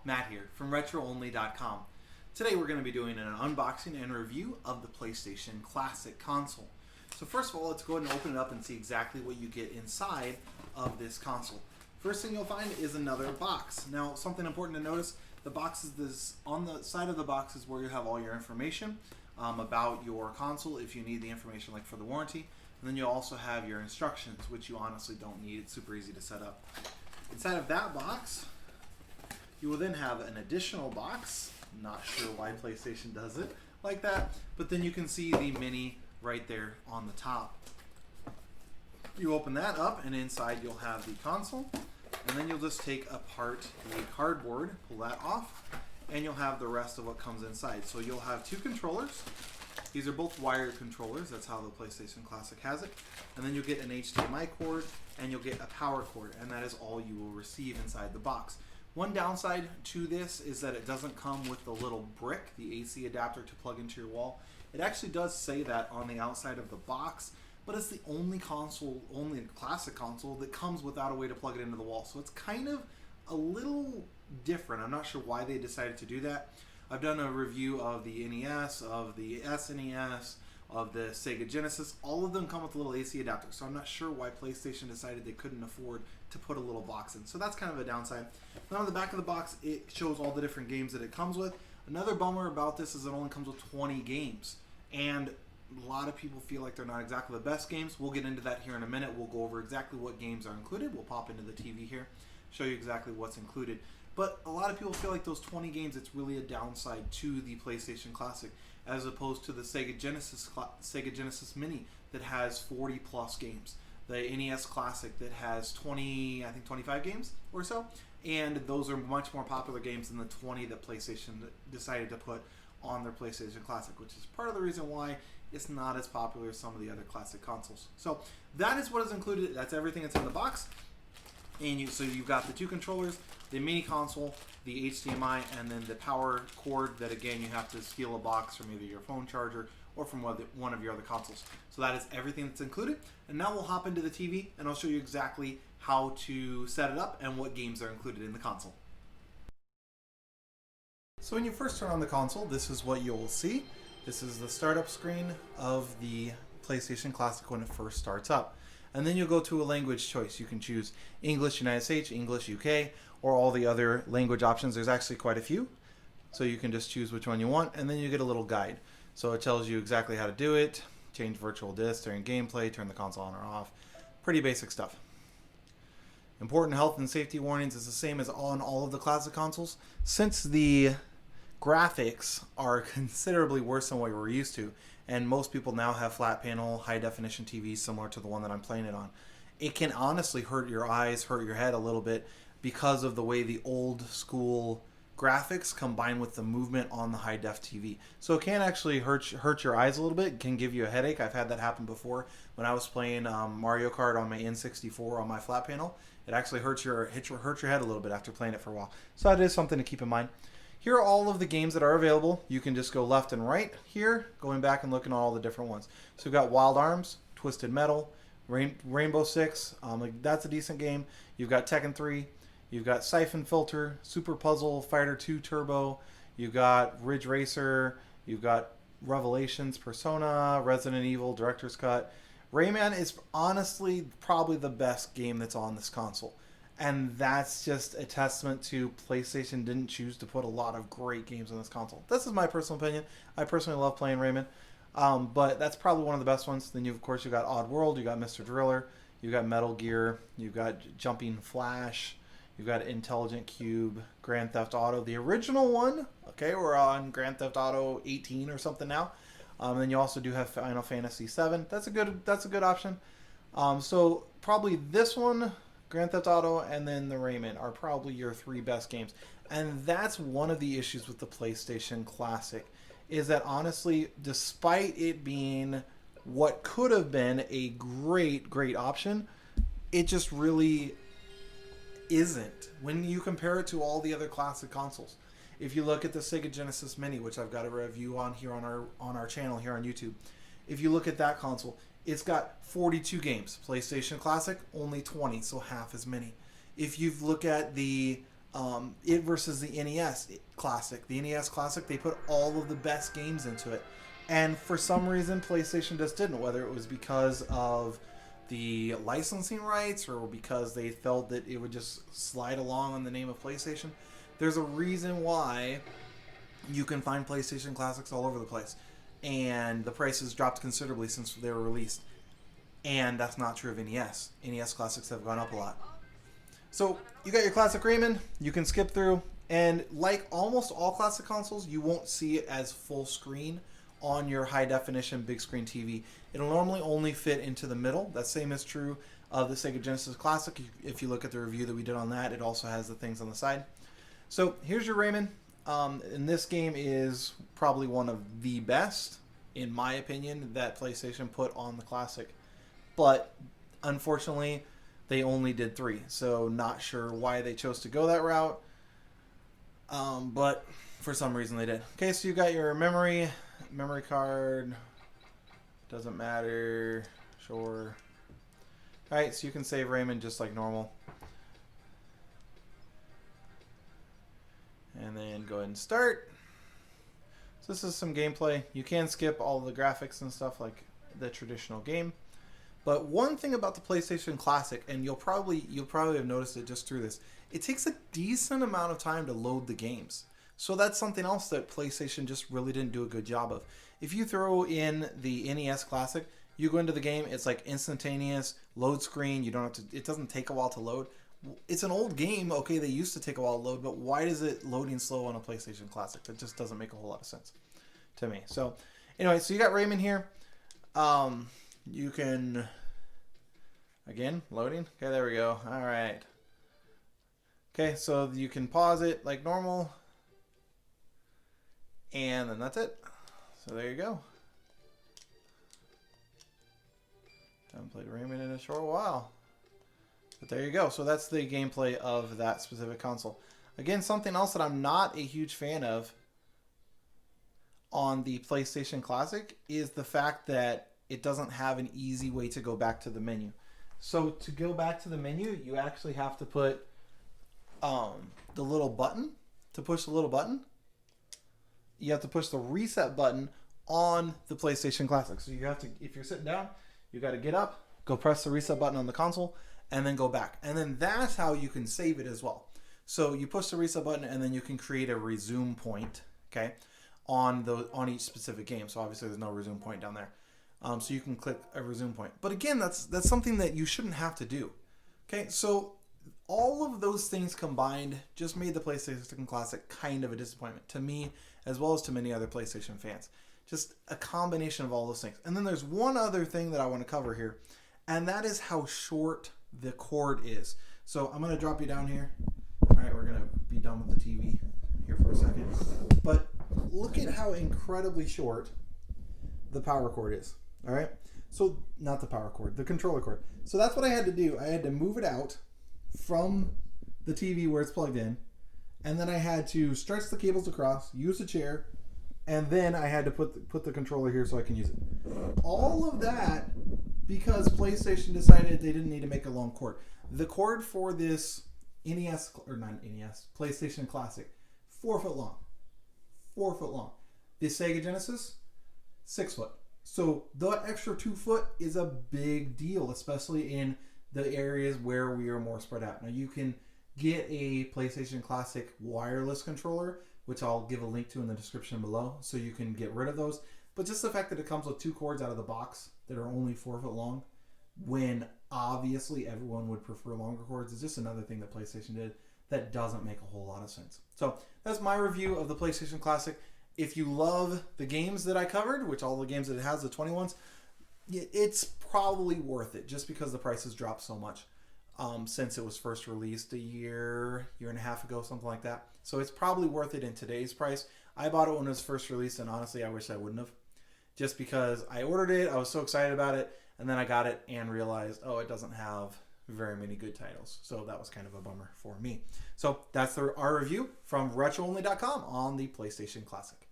Matt here from RetroOnly.com. Today we're going to be doing an unboxing and review of the PlayStation Classic console. So first of all, let's go ahead and open it up and see exactly what you get inside of this console. First thing you'll find is another box. Now, something important to notice, the box is this, on the side of the box is where you have all your information about your console if you need the information like for the warranty. And then you'll also have your instructions, which you honestly don't need. It's super easy to set up. Inside of that box, you will then have an additional box. Not sure why PlayStation does it like that, but then you can see the Mini right there on the top. You open that up and inside you'll have the console, and then you'll just take apart the cardboard, pull that off, and you'll have the rest of what comes inside. So you'll have two controllers. These are both wired controllers. That's how the PlayStation Classic has it. And then you'll get an HDMI cord and you'll get a power cord, and that is all you will receive inside the box. One downside to this is that it doesn't come with the little brick, the AC adapter to plug into your wall. It actually does say that on the outside of the box, but it's the only classic console that comes without a way to plug it into the wall. So it's kind of a little different. I'm not sure why they decided to do that. I've done a review of the NES, of the SNES, of the Sega Genesis. All of them come with a little AC adapter, so I'm not sure why PlayStation decided they couldn't afford to put a little box in. So that's kind of a downside. Then on the back of the box, it shows all the different games that it comes with. Another bummer about this is it only comes with 20 games, and a lot of people feel like they're not exactly the best games. We'll get into that here in a minute. We'll go over exactly what games are included. We'll pop into the TV here, show you exactly what's included. But a lot of people feel like those 20 games, it's really a downside to the PlayStation Classic, as opposed to the Sega Genesis Mini that has 40 plus games, the NES Classic that has 20, I think 25 games or so, and those are much more popular games than the 20 that PlayStation decided to put on their PlayStation Classic, which is part of the reason why it's not as popular as some of the other classic consoles. So that is what is included. That's everything that's in the box. And so you've got the two controllers, the mini console, the HDMI, and then the power cord that, again, you have to steal a box from either your phone charger or from one of your other consoles. So that is everything that's included. And now we'll hop into the TV and I'll show you exactly how to set it up and what games are included in the console. So when you first turn on the console, this is what you'll see. This is the startup screen of the PlayStation Classic when it first starts up. And then you'll go to a language choice. You can choose English United States, English UK, or all the other language options. There's actually quite a few. So you can just choose which one you want, and then you get a little guide. So it tells you exactly how to do it, change virtual disc during gameplay, turn the console on or off. Pretty basic stuff. Important health and safety warnings is the same as on all of the classic consoles. Since the graphics are considerably worse than what we're used to, and most people now have flat panel, high definition TVs similar to the one that I'm playing it on, it can honestly hurt your eyes, hurt your head a little bit because of the way the old school graphics combine with the movement on the high def TV. So it can actually hurt your eyes a little bit. It can give you a headache. I've had that happen before when I was playing Mario Kart on my N64 on my flat panel. It actually hurts your head a little bit after playing it for a while. So that is something to keep in mind. Here are all of the games that are available. You can just go left and right here, going back and looking at all the different ones. So we've got Wild Arms, Twisted Metal, Rainbow Six. That's a decent game. You've got Tekken 3. You've got Siphon Filter, Super Puzzle Fighter 2 Turbo. You've got Ridge Racer. You've got Revelations, Persona, Resident Evil, Director's Cut. Rayman is honestly probably the best game that's on this console. And that's just a testament to PlayStation didn't choose to put a lot of great games on this console. This is my personal opinion. I personally love playing Rayman. But that's probably one of the best ones. Then, of course, you've got Oddworld. You've got Mr. Driller. You've got Metal Gear. You've got Jumping Flash. You've got Intelligent Cube. Grand Theft Auto. The original one. Okay, we're on Grand Theft Auto 18 or something now. Then you also do have Final Fantasy 7. That's a good option. So probably this one, Grand Theft Auto, and then the Rayman are probably your three best games. And that's one of the issues with the PlayStation Classic, is that honestly, despite it being what could have been a great option, it just really isn't when you compare it to all the other classic consoles. If you look at the Sega Genesis Mini, which I've got a review on here on our channel here on YouTube, if you look at that console, it's got 42 games. PlayStation Classic, only 20, so half as many. If you look at the It versus the NES Classic. The NES Classic, they put all of the best games into it. And for some reason, PlayStation just didn't. Whether it was because of the licensing rights or because they felt that it would just slide along in the name of PlayStation. There's a reason why you can find PlayStation Classics all over the place. And the prices dropped considerably since they were released. And that's not true of NES. NES Classics have gone up a lot. So you got your Classic Rayman. You can skip through. And like almost all classic consoles, you won't see it as full screen on your high definition big screen TV. It'll normally only fit into the middle. That same is true of the Sega Genesis Classic. If you look at the review that we did on that, it also has the things on the side. So here's your Rayman. And this game is probably one of the best, in my opinion, that PlayStation put on the Classic. But unfortunately, they only did 3. So not sure why they chose to go that route. But for some reason they did. Okay, so you got your memory card. Doesn't matter. Sure. Alright, so you can save Rayman just like normal. And then go ahead and start. So this is some gameplay. You can skip all the graphics and stuff like the traditional game. But one thing about the PlayStation Classic, and you'll probably have noticed it just through this, it takes a decent amount of time to load the games. So that's something else that PlayStation just really didn't do a good job of. If you throw in the NES Classic, you go into the game, it's like instantaneous, load screen, you don't have to, it doesn't take a while to load. It's an old game, okay, they used to take a while to load, but why is it loading slow on a PlayStation Classic? That just doesn't make a whole lot of sense to me. So, anyway, so you got Rayman here. You can, again, loading. Okay, there we go. All right. Okay, so you can pause it like normal. And then that's it. So there you go. Haven't played Rayman in a short while. But there you go. So that's the gameplay of that specific console. Again, something else that I'm not a huge fan of on the PlayStation Classic is the fact that it doesn't have an easy way to go back to the menu. So to go back to the menu, you actually have to put the little button. To push the little button, you have to push the reset button on the PlayStation Classic. So you have to, if you're sitting down, you got to get up, go press the reset button on the console, and then go back. And then that's how you can save it as well. So you push the reset button, and then you can create a resume point, okay, on each specific game. So obviously there's no resume point down there. So you can click a resume point. But again, that's something that you shouldn't have to do. Okay, so all of those things combined just made the PlayStation Classic kind of a disappointment to me, as well as to many other PlayStation fans. Just a combination of all those things. And then there's one other thing that I want to cover here, and that is how short the cord is. So I'm going to drop you down here. All right, we're going to be done with the TV here for a second. But look at how incredibly short the power cord is. All right, so not the power cord, the controller cord. So that's what I had to do. I had to move it out from the TV where it's plugged in, and then I had to stretch the cables across, use a chair, and then I had to put the controller here so I can use it. All of that because PlayStation decided they didn't need to make a long cord. The cord for this NES, or not NES, PlayStation Classic, 4 foot long. 4 foot long. The Sega Genesis, 6 foot. So that extra 2 foot is a big deal, especially in the areas where we are more spread out. Now you can get a PlayStation Classic wireless controller, which I'll give a link to in the description below, so you can get rid of those. But just the fact that it comes with 2 cords out of the box that are only 4 foot long, when obviously everyone would prefer longer cords, is just another thing that PlayStation did that doesn't make a whole lot of sense. So that's my review of the PlayStation Classic. If you love the games that I covered, which all the games that it has, the 21s, it's probably worth it just because the price has dropped so much since it was first released a year and a half ago, something like that. So it's probably worth it in today's price. I bought it when it was first released, and honestly, I wish I wouldn't have. Just because I ordered it, I was so excited about it, and then I got it and realized, oh, it doesn't have very many good titles. So that was kind of a bummer for me. So that's our review from RetroOnly.com on the PlayStation Classic.